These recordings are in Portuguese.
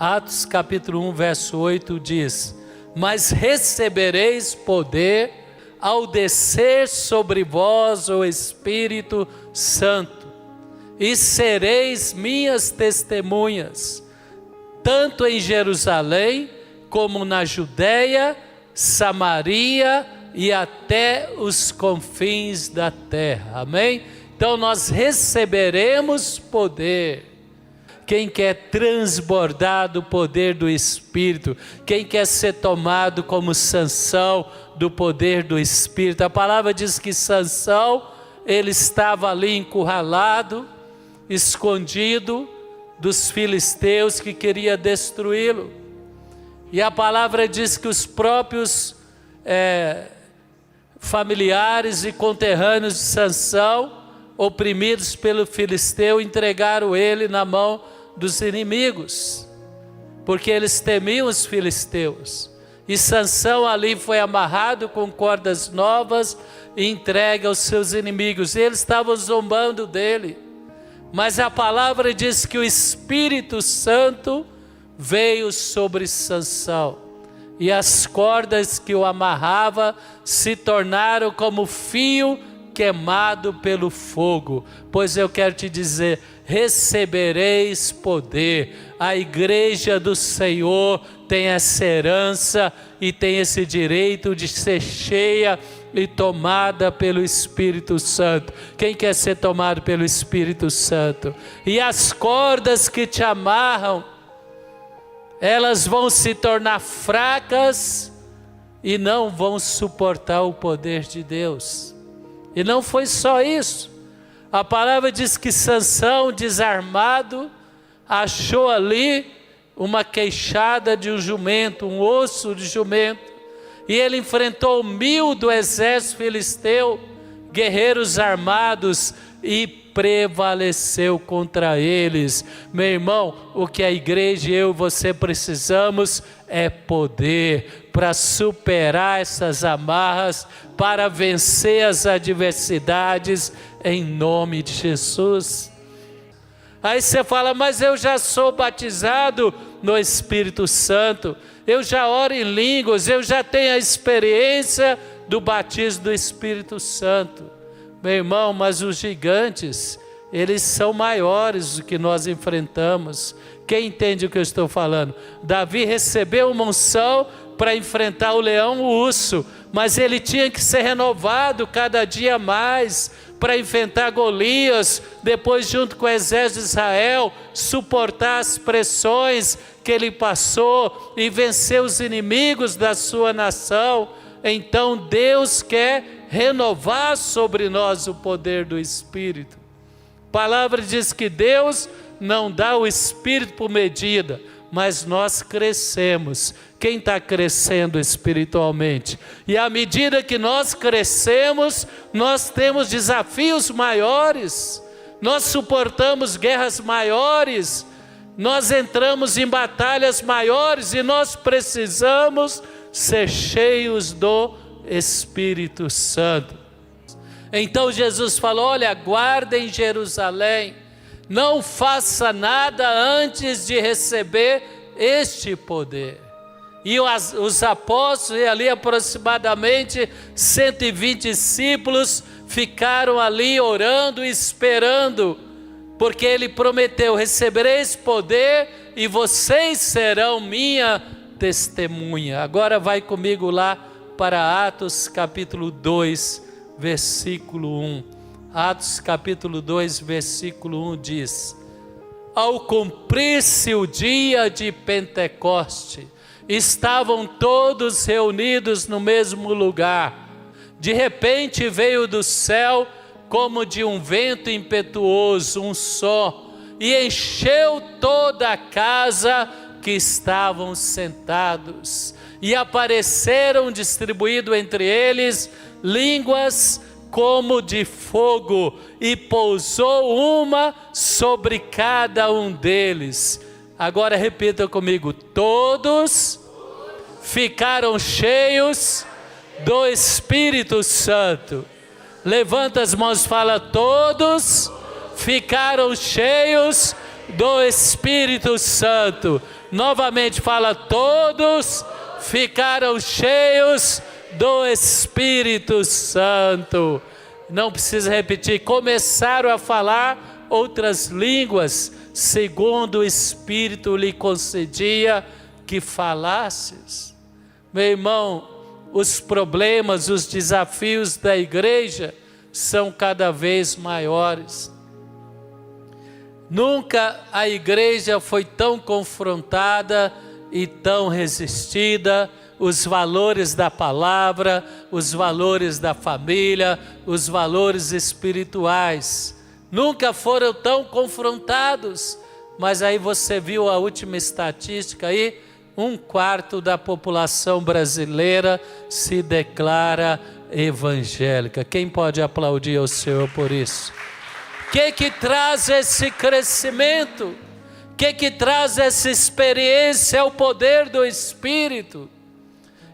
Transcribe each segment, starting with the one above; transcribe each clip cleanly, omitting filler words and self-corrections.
Atos capítulo 1, verso 8 diz: mas recebereis poder ao descer sobre vós o Espírito Santo, e sereis minhas testemunhas, tanto em Jerusalém, como na Judeia, Samaria e até os confins da terra. Amém? Então nós receberemos poder. Quem quer transbordar do poder do Espírito, quem quer ser tomado como Sansão do poder do Espírito. A palavra diz que Sansão, ele estava ali encurralado, escondido dos filisteus que queria destruí-lo. E a palavra diz que os próprios familiares e conterrâneos de Sansão, oprimidos pelo filisteu, entregaram ele na mão dos inimigos, porque eles temiam os filisteus. E Sansão ali foi amarrado com cordas novas e entregue aos seus inimigos. E eles estavam zombando dele. Mas a palavra diz que o Espírito Santo veio sobre Sansão, e as cordas que o amarrava se tornaram como fio queimado pelo fogo. Pois eu quero te dizer, recebereis poder. A igreja do Senhor tem essa herança e tem esse direito de ser cheia e tomada pelo Espírito Santo. Quem quer ser tomado pelo Espírito Santo? E as cordas que te amarram, elas vão se tornar fracas e não vão suportar o poder de Deus. E não foi só isso. A palavra diz que Sansão, desarmado, achou ali uma queixada de um jumento, um osso de jumento. E ele enfrentou 1000 do exército filisteu, guerreiros armados, e prevaleceu contra eles. Meu irmão, o que a igreja, eu e você precisamos é poder para superar essas amarras, para vencer as adversidades, em nome de Jesus. Aí você fala, mas eu já sou batizado no Espírito Santo, eu já oro em línguas, eu já tenho a experiência do batismo do Espírito Santo. Meu irmão, mas os gigantes, eles são maiores do que nós enfrentamos. Quem entende o que eu estou falando? Davi recebeu uma unção para enfrentar o leão, o urso, mas ele tinha que ser renovado cada dia mais para enfrentar Golias, depois junto com o exército de Israel, suportar as pressões que ele passou e vencer os inimigos da sua nação. Então Deus quer renovar sobre nós o poder do Espírito. A palavra diz que Deus não dá o Espírito por medida, mas nós crescemos. Quem está crescendo espiritualmente? E à medida que nós crescemos, nós temos desafios maiores, nós suportamos guerras maiores, nós entramos em batalhas maiores e nós precisamos ser cheios do Espírito Santo. Então Jesus falou, olha, guarda em Jerusalém, não faça nada antes de receber este poder. E os apóstolos, e ali aproximadamente 120 discípulos, ficaram ali orando e esperando, porque ele prometeu, recebereis poder e vocês serão minha testemunha. Agora vai comigo lá para Atos capítulo 2, versículo 1. Atos capítulo 2, versículo 1 diz: ao cumprir-se o dia de Pentecoste, estavam todos reunidos no mesmo lugar. De repente veio do céu, como de um vento impetuoso, um som, e encheu toda a casa que estavam sentados. E apareceram distribuído entre eles línguas como de fogo, e pousou uma sobre cada um deles. Agora repita comigo: todos ficaram cheios do Espírito Santo. Levanta as mãos e fala: todos ficaram cheios do Espírito Santo. Novamente fala, todos ficaram cheios do Espírito Santo. Não precisa repetir, começaram a falar outras línguas, segundo o Espírito lhe concedia que falasses. Meu irmão, os problemas, os desafios da igreja são cada vez maiores. Nunca a igreja foi tão confrontada e tão resistida. Os valores da palavra, os valores da família, os valores espirituais nunca foram tão confrontados. Mas aí você viu a última estatística aí, 1/4 da população brasileira se declara evangélica. Quem pode aplaudir ao Senhor por isso? O que traz esse crescimento? O que traz essa experiência? É o poder do Espírito.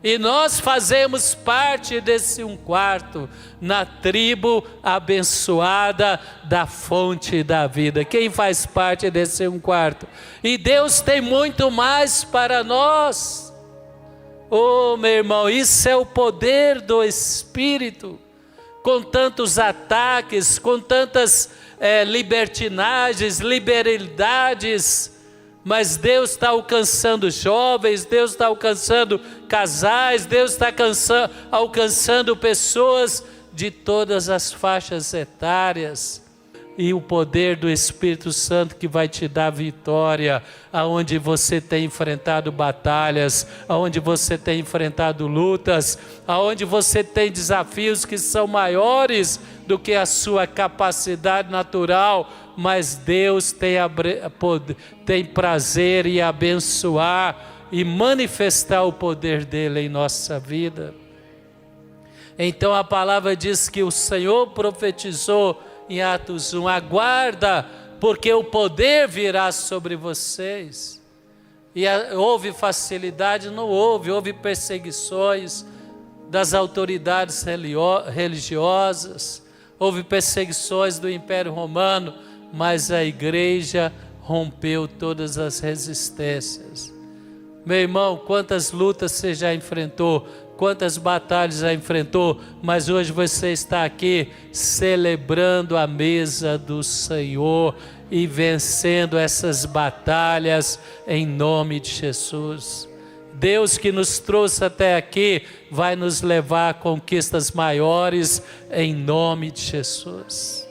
E nós fazemos parte desse 1/4 na tribo abençoada da fonte da vida. Quem faz parte desse 1/4? E Deus tem muito mais para nós. Oh, meu irmão, isso é o poder do Espírito. Com tantos ataques, com tantas libertinagens, liberalidades, mas Deus está alcançando jovens, Deus está alcançando casais, Deus está alcançando pessoas de todas as faixas etárias. E o poder do Espírito Santo que vai te dar vitória, aonde você tem enfrentado batalhas, aonde você tem enfrentado lutas, aonde você tem desafios que são maiores do que a sua capacidade natural, mas Deus tem prazer em abençoar e manifestar o poder dele em nossa vida. Então a palavra diz que o Senhor profetizou em Atos 1, aguarda, porque o poder virá sobre vocês. E houve facilidade? Não houve, houve perseguições das autoridades religiosas, houve perseguições do Império Romano, mas a igreja rompeu todas as resistências. Meu irmão, quantas lutas você já enfrentou, quantas batalhas já enfrentou, mas hoje você está aqui celebrando a mesa do Senhor e vencendo essas batalhas em nome de Jesus. Deus que nos trouxe até aqui vai nos levar a conquistas maiores em nome de Jesus.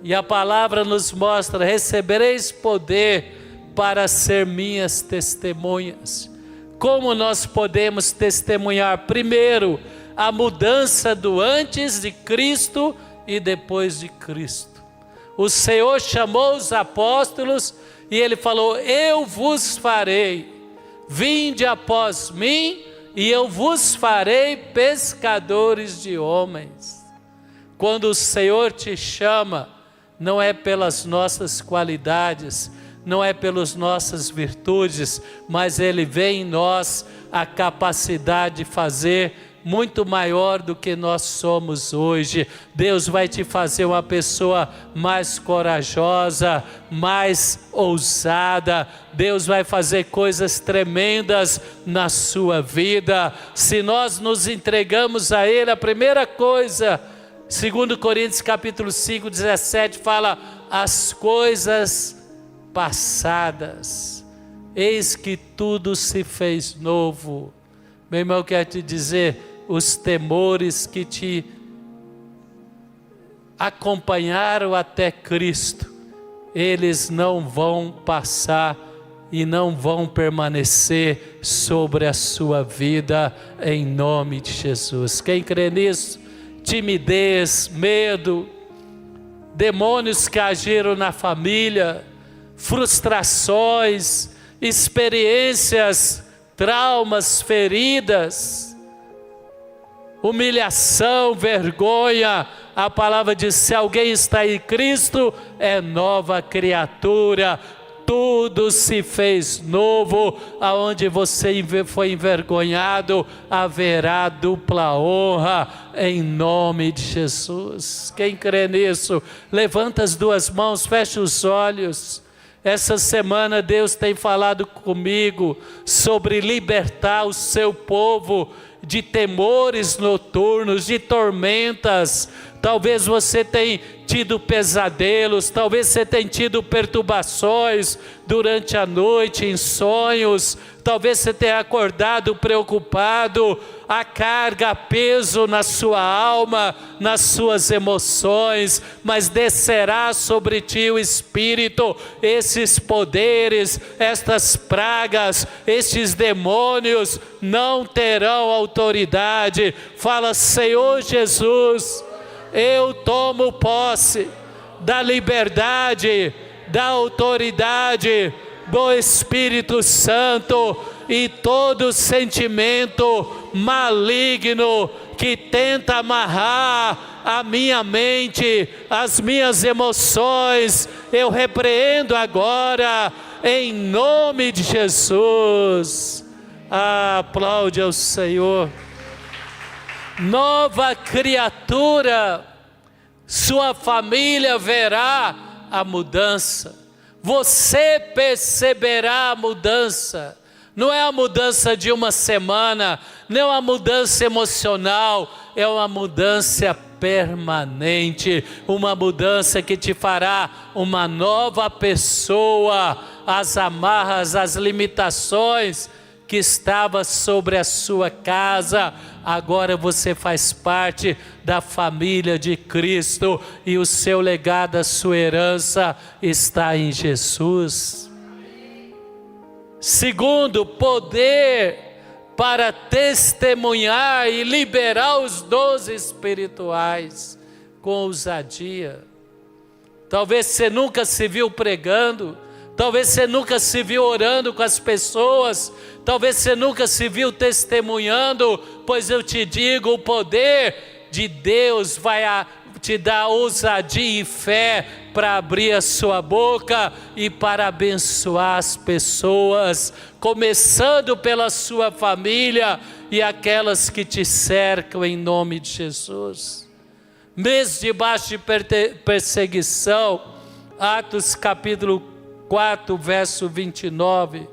E a palavra nos mostra, recebereis poder para ser minhas testemunhas. Como nós podemos testemunhar? Primeiro, a mudança do antes de Cristo e depois de Cristo. O Senhor chamou os apóstolos e Ele falou, eu vos farei, vinde após mim e eu vos farei pescadores de homens. Quando o Senhor te chama, não é pelas nossas qualidades, não é pelas nossas virtudes, mas Ele vê em nós a capacidade de fazer muito maior do que nós somos hoje. Deus vai te fazer uma pessoa mais corajosa, mais ousada. Deus vai fazer coisas tremendas na sua vida. Se nós nos entregamos a Ele, a primeira coisa, 2 Coríntios capítulo 5, 17, fala, as coisas passadas, eis que tudo se fez novo. Meu irmão, eu quero te dizer, os temores que te acompanharam até Cristo, eles não vão passar e não vão permanecer sobre a sua vida em nome de Jesus. Quem crê nisso? Timidez, medo, demônios que agiram na família, frustrações, experiências, traumas, feridas, humilhação, vergonha. A palavra diz, se alguém está em Cristo, é nova criatura, tudo se fez novo. Aonde você foi envergonhado, haverá dupla honra em nome de Jesus. Quem crê nisso, levanta as duas mãos, fecha os olhos. Essa semana Deus tem falado comigo sobre libertar o seu povo de temores noturnos, de tormentas. Talvez você tenha tido pesadelos, talvez você tenha tido perturbações durante a noite, em sonhos. Talvez você tenha acordado preocupado, a carga, peso na sua alma, nas suas emoções, mas descerá sobre ti o Espírito, esses poderes, estas pragas, estes demônios não terão autoridade. Fala: Senhor Jesus, eu tomo posse da liberdade, da autoridade do Espírito Santo, e todo sentimento maligno que tenta amarrar a minha mente, as minhas emoções, eu repreendo agora em nome de Jesus. Aplaude ao Senhor. Nova criatura, sua família verá a mudança. Você perceberá a mudança. Não é a mudança de uma semana, não é uma mudança emocional, é uma mudança permanente, uma mudança que te fará uma nova pessoa. As amarras, as limitações que estavam sobre a sua casa, agora você faz parte da família de Cristo, e o seu legado, a sua herança está em Jesus. Segundo, poder para testemunhar e liberar os dons espirituais com ousadia. Talvez você nunca se viu pregando, talvez você nunca se viu orando com as pessoas, talvez você nunca se viu testemunhando, pois eu te digo, o poder de Deus vai te dar ousadia e fé para abrir a sua boca e para abençoar as pessoas, começando pela sua família e aquelas que te cercam, em nome de Jesus. Mesmo debaixo de perseguição, Atos capítulo 4, verso 29,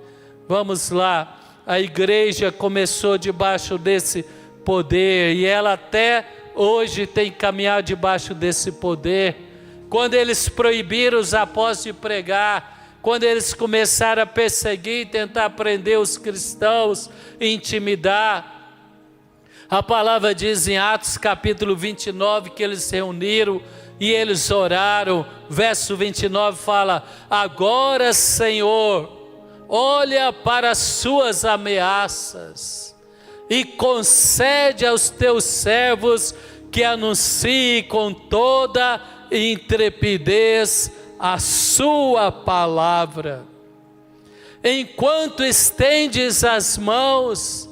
vamos lá. A igreja começou debaixo desse poder, e ela até hoje tem caminhado debaixo desse poder. Quando eles proibiram os apóstolos de pregar, quando eles começaram a perseguir e tentar prender os cristãos, intimidar, a palavra diz em Atos capítulo 29 que eles se reuniram e eles oraram. Verso 29 fala: agora, Senhor, olha para as suas ameaças e concede aos teus servos que anunciem com toda intrepidez a sua palavra. Enquanto estendes as mãos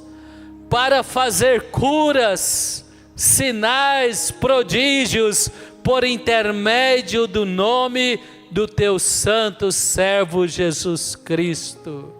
para fazer curas, sinais, prodígios, por intermédio do nome do teu santo servo Jesus Cristo.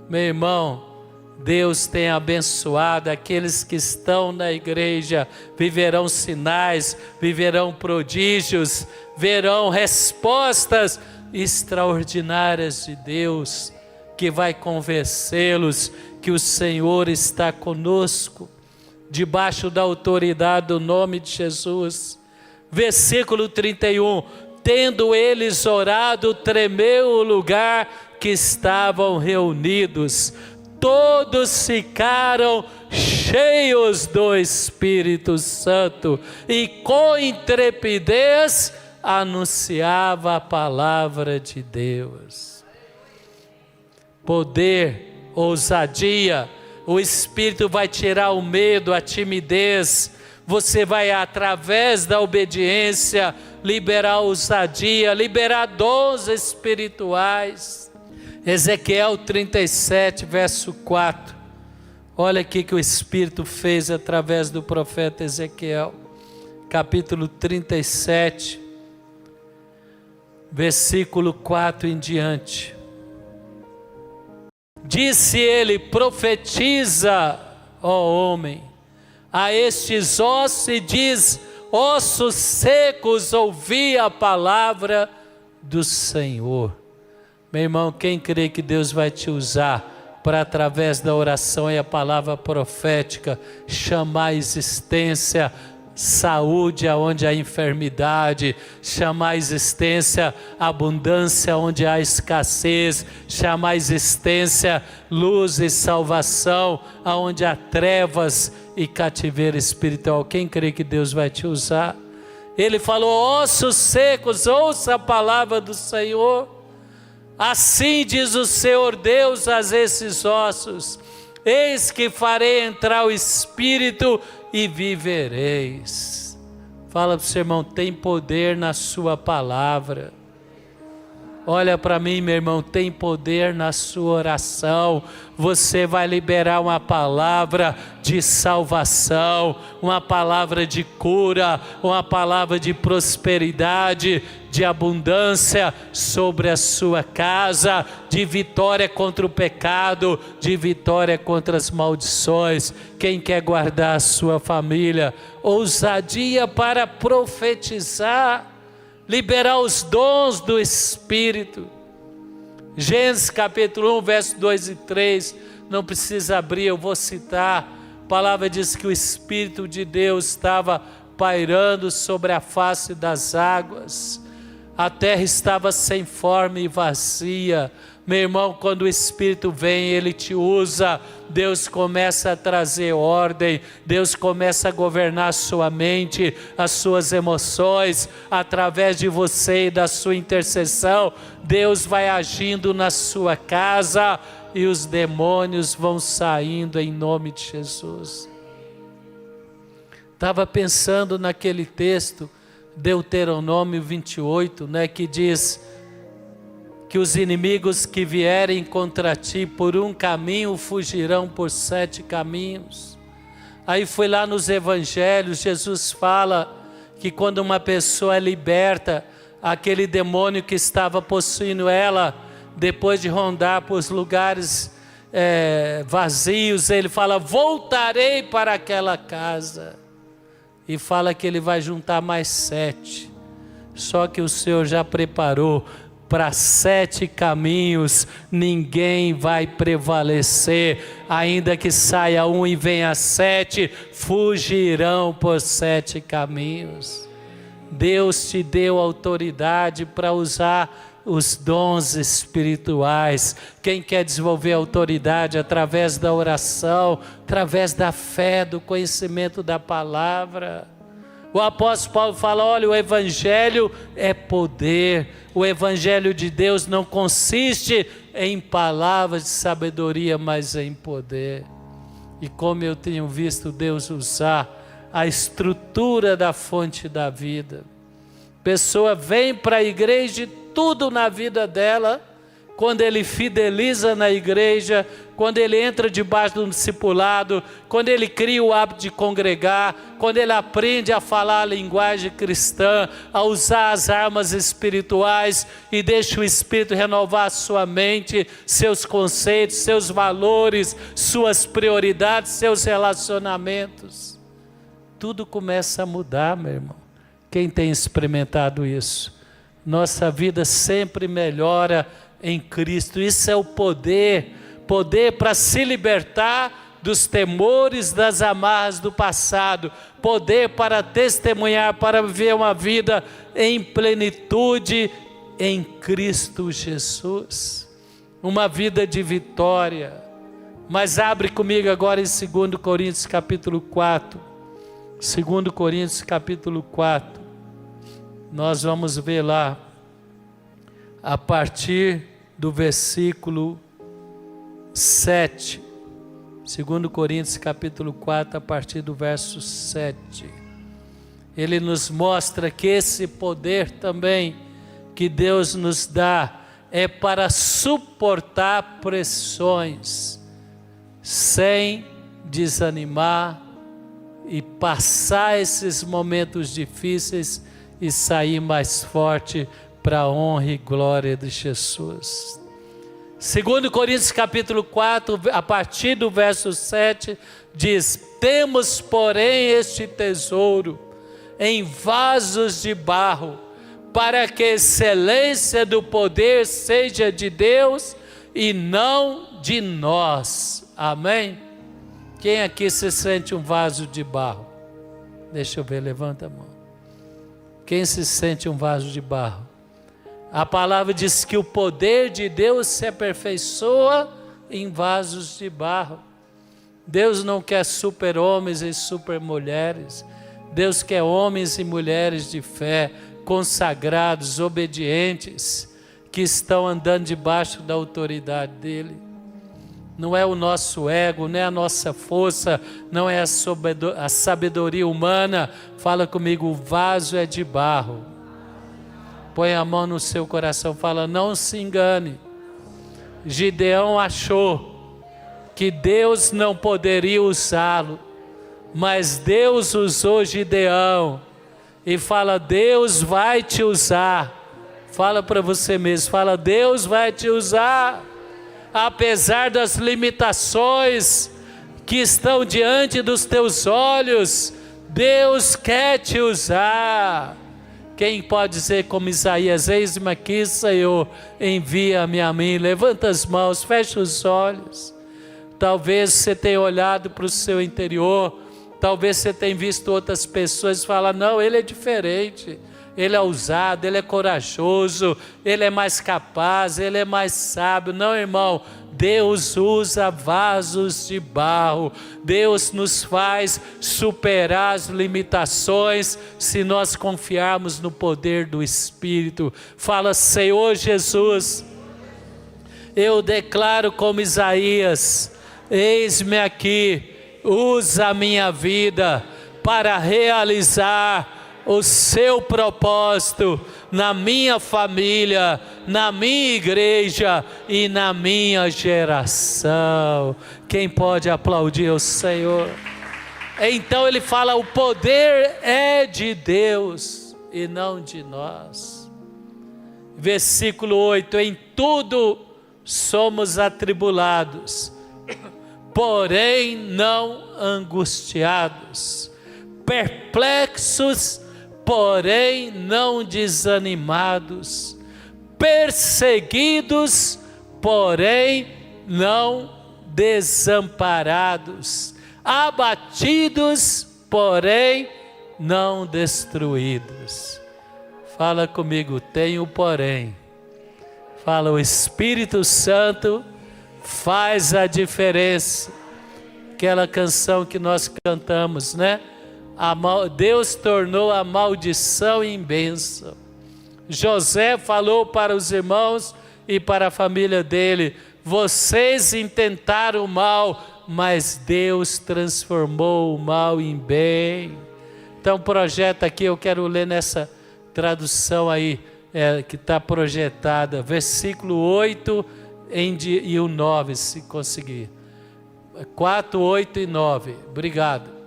Meu irmão, Deus tem abençoado aqueles que estão na igreja, viverão sinais, viverão prodígios, verão respostas extraordinárias de Deus, que vai convencê-los que o Senhor está conosco, debaixo da autoridade do nome de Jesus. Versículo 31, tendo eles orado, tremeu o lugar que estavam reunidos. Todos ficaram cheios do Espírito Santo e com intrepidez anunciava a palavra de Deus. Poder, ousadia, o Espírito vai tirar o medo, a timidez. Você vai, através da obediência, liberar ousadia, liberar dons espirituais. Ezequiel 37, verso 4. Olha aqui que o Espírito fez através do profeta Ezequiel. Capítulo 37, versículo 4 em diante. Disse ele: profetiza, ó homem, a estes ossos, e diz: ossos secos, ouvi a palavra do Senhor. Meu irmão, quem crê que Deus vai te usar para, através da oração e a palavra profética, chamar a existência saúde aonde há enfermidade, chamar a existência abundância onde há escassez, chamar a existência luz e salvação aonde há trevas e cativeiro espiritual. Quem crê que Deus vai te usar? Ele falou: ossos secos, ouça a palavra do Senhor. Assim diz o Senhor Deus a esses ossos: eis que farei entrar o Espírito e vivereis. Fala para o seu irmão: tem poder na sua palavra. Olha para mim, meu irmão, tem poder na sua oração. Você vai liberar uma palavra de salvação, uma palavra de cura, uma palavra de prosperidade, de abundância sobre a sua casa, de vitória contra o pecado, de vitória contra as maldições. Quem quer guardar a sua família? Ousadia para profetizar, liberar os dons do Espírito. Gênesis capítulo 1, verso 2 e 3, não precisa abrir, eu vou citar. A palavra diz que o Espírito de Deus estava pairando sobre a face das águas. A terra estava sem forma e vazia. Meu irmão, quando o Espírito vem, Ele te usa. Deus começa a trazer ordem, Deus começa a governar a sua mente, as suas emoções, através de você e da sua intercessão. Deus vai agindo na sua casa e os demônios vão saindo em nome de Jesus. Estava pensando naquele texto, Deuteronômio 28, que diz que os inimigos que vierem contra ti por um caminho fugirão por 7 caminhos. Aí foi lá nos evangelhos, Jesus fala que quando uma pessoa é liberta, aquele demônio que estava possuindo ela, depois de rondar por lugares vazios, ele fala: voltarei para aquela casa. E fala que ele vai juntar mais 7. Só que o Senhor já preparou para 7 caminhos, ninguém vai prevalecer. Ainda que saia um e venha 7, fugirão por 7 caminhos. Deus te deu autoridade para usar os dons espirituais. Quem quer desenvolver autoridade através da oração, através da fé, do conhecimento da palavra. O apóstolo Paulo fala: olha, o evangelho é poder. O evangelho de Deus não consiste em palavras de sabedoria, mas em poder. E como eu tenho visto Deus usar a estrutura da fonte da vida. Pessoa vem para a igreja e tudo na vida dela, quando ele fideliza na igreja, quando ele entra debaixo do discipulado, quando ele cria o hábito de congregar, quando ele aprende a falar a linguagem cristã, a usar as armas espirituais e deixa o Espírito renovar a sua mente, seus conceitos, seus valores, suas prioridades, seus relacionamentos. Tudo começa a mudar, meu irmão. Quem tem experimentado isso? Nossa vida sempre melhora em Cristo. Isso é o poder para se libertar dos temores, das amarras do passado, poder para testemunhar, para viver uma vida em plenitude em Cristo Jesus, uma vida de vitória. Mas abre comigo agora em 2 Coríntios capítulo 4, 2 Coríntios capítulo 4, nós vamos ver lá, a partir do versículo 7, 2 Coríntios capítulo 4, a partir do verso 7, ele nos mostra que esse poder também que Deus nos dá é para suportar pressões, sem desanimar e passar esses momentos difíceis e sair mais forte para a honra e glória de Jesus. 2 Coríntios capítulo 4, a partir do verso 7, diz: temos, porém, este tesouro em vasos de barro, para que a excelência do poder seja de Deus e não de nós. Amém? Quem aqui se sente um vaso de barro? Deixa eu ver, levanta a mão. Quem se sente um vaso de barro? A palavra diz que o poder de Deus se aperfeiçoa em vasos de barro. Deus não quer super-homens e super-mulheres. Deus quer homens e mulheres de fé, consagrados, obedientes, que estão andando debaixo da autoridade dEle. Não é o nosso ego, não é a nossa força, não é a sabedoria humana. Fala comigo, o vaso é de barro. Põe a mão no seu coração, fala, não se engane. Gideão achou que Deus não poderia usá-lo, mas Deus usou Gideão. E fala, Deus vai te usar. Fala para você mesmo, fala, Deus vai te usar. Apesar das limitações que estão diante dos teus olhos, Deus quer te usar. Quem pode dizer como Isaías, eis-me aqui, Senhor, envia-me a mim. Levanta as mãos, fecha os olhos. Talvez você tenha olhado para o seu interior, talvez você tenha visto outras pessoas e fala, não, ele é diferente. Ele é ousado, ele é corajoso, ele é mais capaz, ele é mais sábio. Não, irmão, Deus usa vasos de barro. Deus nos faz superar as limitações se nós confiarmos no poder do Espírito. Fala, Senhor Jesus, eu declaro como Isaías, eis-me aqui, usa a minha vida para realizar o seu propósito na minha família, na minha igreja e na minha geração. Quem pode aplaudir o Senhor? Então ele fala, o poder é de Deus e não de nós. Versículo 8, em tudo somos atribulados, porém não angustiados, perplexos, porém não desanimados, perseguidos, porém não desamparados, abatidos, porém não destruídos. Fala comigo, tem o porém. Fala, o Espírito Santo faz a diferença. Aquela canção que nós cantamos, né? Deus tornou a maldição em bênção. José falou para os irmãos e para a família dele, vocês intentaram o mal, mas Deus transformou o mal em bem. Então projeta aqui, eu quero ler nessa tradução aí, que está projetada, versículo 8 e o 9, se conseguir. 4, 8 e 9, obrigado.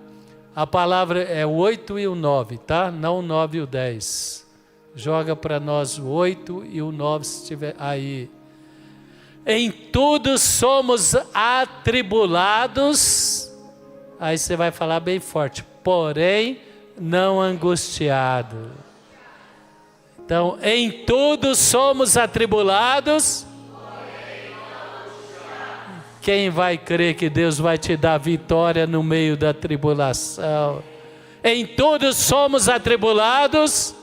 A palavra é o 8 e o 9, tá? Não o 9 e o 10. Joga para nós o 8 e o 9 se estiver aí. Em tudo somos atribulados. Aí você vai falar bem forte. Porém, não angustiado. Então, em tudo somos atribulados. Quem vai crer que Deus vai te dar vitória no meio da tribulação? Em tudo somos atribulados.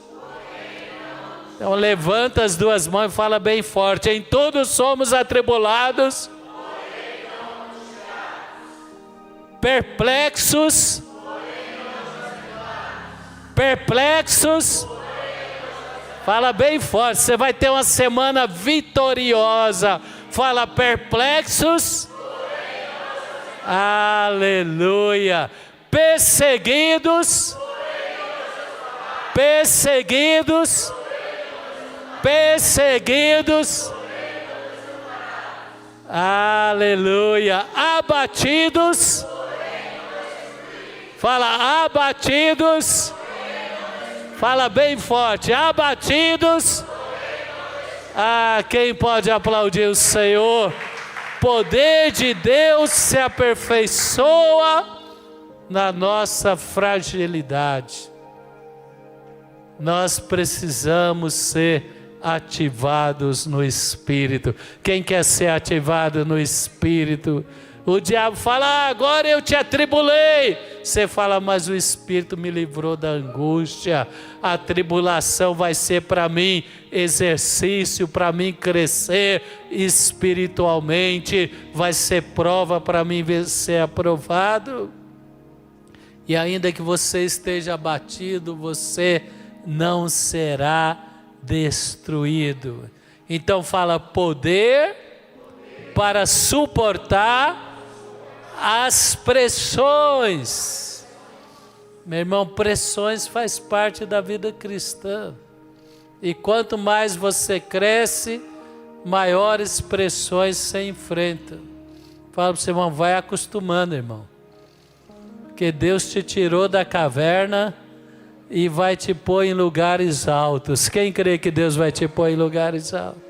Então levanta as duas mãos e fala bem forte. Em tudo somos atribulados. Perplexos. Perplexos. Fala bem forte. Você vai ter uma semana vitoriosa. Fala, perplexos. Aleluia. Perseguidos. Perseguidos. Perseguidos. Aleluia. Abatidos. Fala, abatidos. Fala bem forte. Abatidos. Quem pode aplaudir o Senhor? Poder de Deus se aperfeiçoa na nossa fragilidade. Nós precisamos ser ativados no Espírito. Quem quer ser ativado no Espírito? O diabo fala: agora eu te atribulei. Você fala: mas o Espírito me livrou da angústia. A tribulação vai ser para mim exercício, para mim crescer espiritualmente, vai ser prova para mim ser aprovado. E ainda que você esteja abatido, você não será destruído. Então fala: poder para suportar as pressões. Meu irmão, pressões faz parte da vida cristã. E quanto mais você cresce, maiores pressões você enfrenta. Fala para você, irmão, vai acostumando, irmão. Porque Deus te tirou da caverna e vai te pôr em lugares altos. Quem crê que Deus vai te pôr em lugares altos?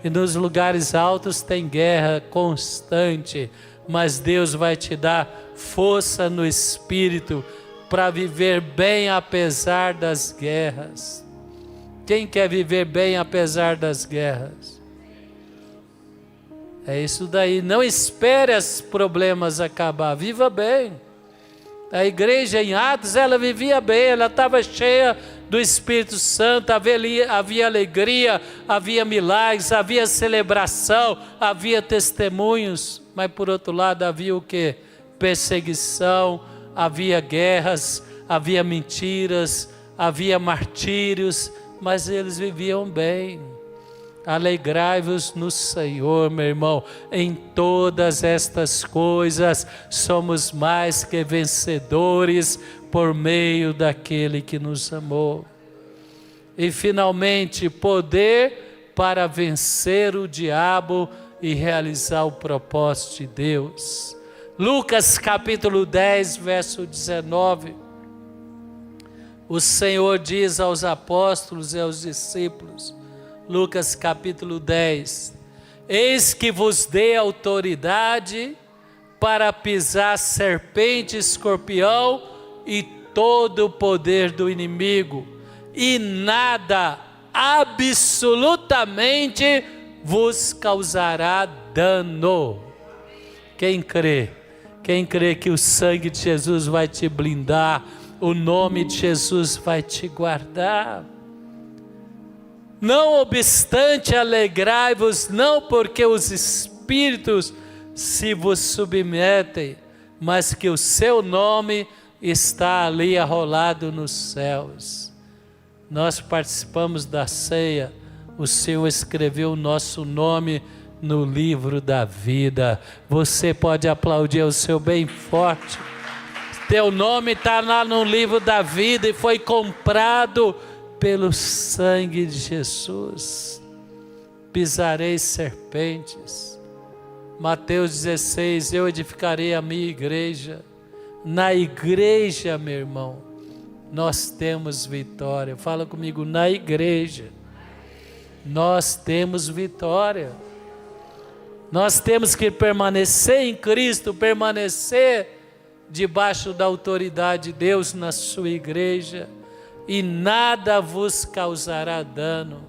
E nos lugares altos tem guerra constante, mas Deus vai te dar força no Espírito para viver bem apesar das guerras. Quem quer viver bem apesar das guerras? É isso daí. Não espere os problemas acabar, viva bem. A igreja em Atos, ela vivia bem, ela estava cheia do Espírito Santo, havia alegria, havia milagres, havia celebração, havia testemunhos, mas por outro lado havia o quê? Perseguição, havia guerras, havia mentiras, havia martírios, mas eles viviam bem. Alegrai-vos no Senhor, meu irmão. Em todas estas coisas somos mais que vencedores por meio daquele que nos amou. E finalmente, poder para vencer o diabo e realizar o propósito de Deus. Lucas capítulo 10, verso 19. O Senhor diz aos apóstolos e aos discípulos, Lucas capítulo 10: eis que vos dei autoridade para pisar serpente, escorpião e todo o poder do inimigo, e nada, absolutamente, vos causará dano. Quem crê? Quem crê que o sangue de Jesus vai te blindar, o nome de Jesus vai te guardar? Não obstante, alegrai-vos, não porque os espíritos se vos submetem, mas que o seu nome está ali arrolado nos céus. Nós participamos da ceia, o Senhor escreveu o nosso nome no livro da vida. Você pode aplaudir o seu bem forte. Teu nome está lá no livro da vida e foi comprado pelo sangue de Jesus. Pisareis serpentes. Mateus 16, eu edificarei a minha igreja. Na igreja, meu irmão, nós temos vitória. Fala comigo, na igreja nós temos vitória. Nós temos que permanecer em Cristo, permanecer debaixo da autoridade de Deus na sua igreja, e nada vos causará dano.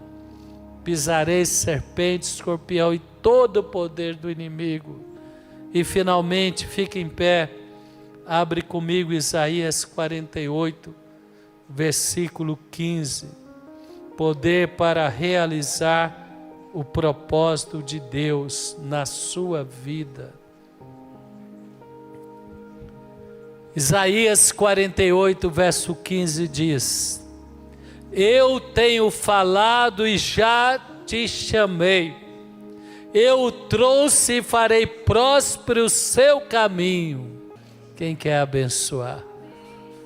Pisareis serpente, escorpião e todo o poder do inimigo. E finalmente, fique em pé, abre comigo Isaías 48, versículo 15. Poder para realizar o propósito de Deus na sua vida. Isaías 48, verso 15 diz: eu tenho falado e já te chamei, eu o trouxe e farei próspero o seu caminho. Quem quer abençoar?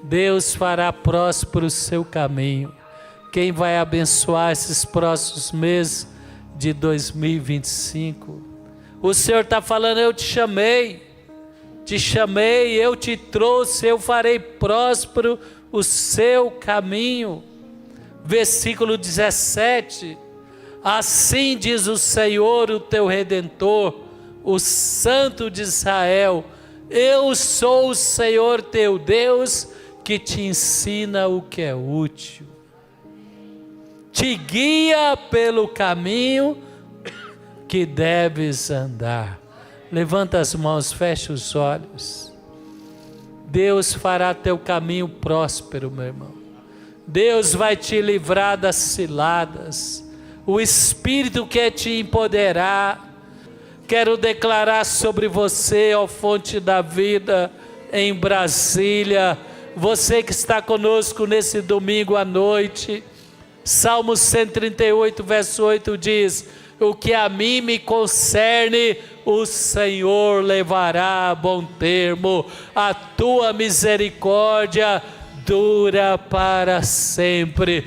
Deus fará próspero o seu caminho. Quem vai abençoar esses próximos meses de 2025? O Senhor está falando, eu te chamei, eu te trouxe, eu farei próspero o seu caminho. Versículo 17, assim diz o Senhor, o teu Redentor, o Santo de Israel, eu sou o Senhor teu Deus, que te ensina o que é útil. te guia pelo caminho que deves andar. Levanta as mãos, fecha os olhos. Deus fará teu caminho próspero, meu irmão. Deus vai te livrar das ciladas. O Espírito quer te empoderar. Quero declarar sobre você, ó fonte da vida, em Brasília, você que está conosco nesse domingo à noite. Salmo 138, verso 8 diz: o que a mim me concerne, o Senhor levará a bom termo, a tua misericórdia dura para sempre.